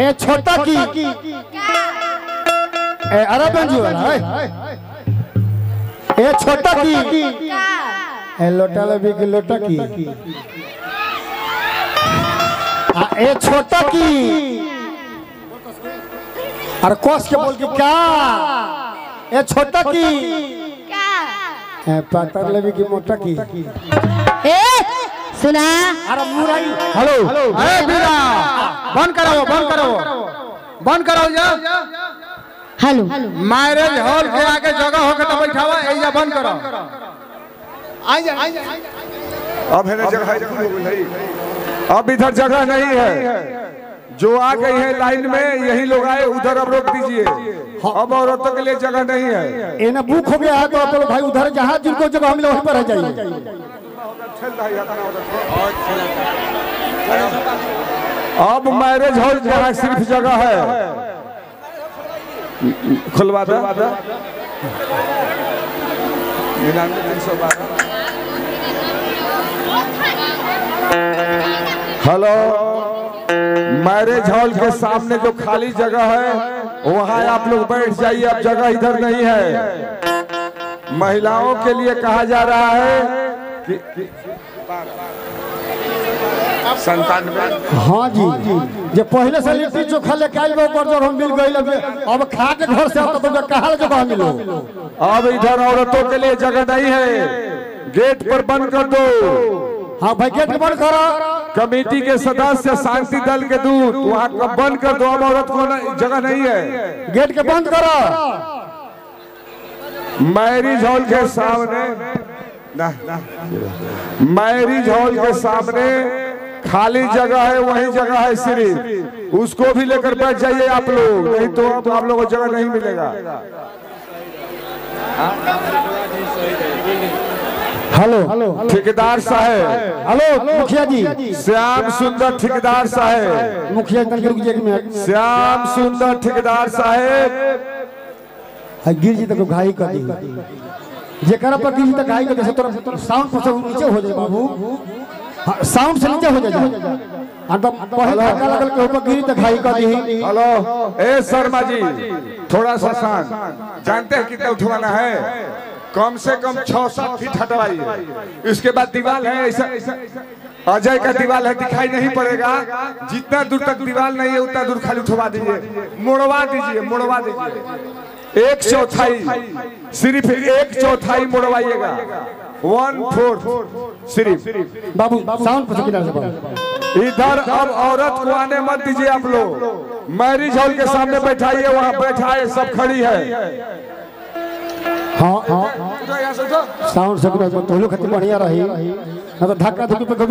ए छोटा की ए अरे बंजी वाला ए छोटा की ए लोटा लबी की लोटा की ए छोटा की अरे कोस के बोल के क्या ए छोटा की क्या पातर लबी की मोटा की ए सुना अरे मुराई हेलो अरे बीरा बंद कराओ जा हेलो मैरिज हॉल के आगे जगह होके तो बैठावा एजा बंद करो आ जा अब है ना जगह अब इधर जगह नहीं है जो आ गई है लाइन में यही लोग आए उधर अब रोक दीजिए अब औरतों के लिए जगह नहीं है ये ना बुक हो गया है तो आप लोग भाई उधर जहाँ जिनको जगह मिले वहीं पर रह जाइए अब मैरिज हॉल जहाँ सिर्फ जगह है खुलवा दो हेलो मैरिज हॉल के सामने जो खाली जगह है वहां आप लोग बैठ जाइए अब जगह इधर नहीं है महिलाओं के लिए कहा जा रहा है कि 97 हाँ जी जो पहले से लिट्टी चोखा लेके आइल बा हम मिल गई अब खा के घर से आता तो कहाँ जगह मिलो अब इधर औरतों के लिए जगह नहीं है गेट पर बंद कर दो हाँ भाई गेट बंद करो कमेटी के सदस्य शांति दल के दूत वहाँ बंद कर दो अब औरत को जगह नहीं है गेट के बंद करो मैरिज हॉल के सामने मैरिज हॉल के सामने खाली जगह है वही जगह है सिर्फ उसको भी लेकर बैठ जाइए आप लोग नहीं तो आप लोगों को जगह नहीं मिलेगा हेलो ठेकेदार साहब हेलो मुखिया जी श्याम सुंदर ठेकेदार साहब मुखिया श्याम सुंदर ठेकेदार साहब गिर जी तक घाई कर दी जेकरा पर गिर जी तक घाई कर दे तो साउंड पर नीचे हो जाए बाबू साउंड से नीचे हो जाए पहले लगल के ऊपर गिरी तक घाई कर दी हेलो ए शर्मा जी थोड़ा सा शांत जानते हैं कितना उठवाना है कम से कम 6-7 फीट हटवाइए इसके बाद दीवार है ऐसा अजय का दीवार है दिखाई नहीं पड़ेगा जितना दूर तक दीवार नहीं है उतना दूर खाली उठवा दीजिए मोड़वा दीजिए 1/4 सिर्फ 1/4 मोड़वाइएगा 1/4 सिर्फ बाबू साउंड पर किधर से इधर अब औरत को आने मत दीजिए आप लोग मैरिज हॉल के सामने बैठाइए वहाँ बैठाए सब खड़ी है हाँ साउंड से तो लोग खत्म बढ़िया रही ना तो धक्का धुक्की पे कभी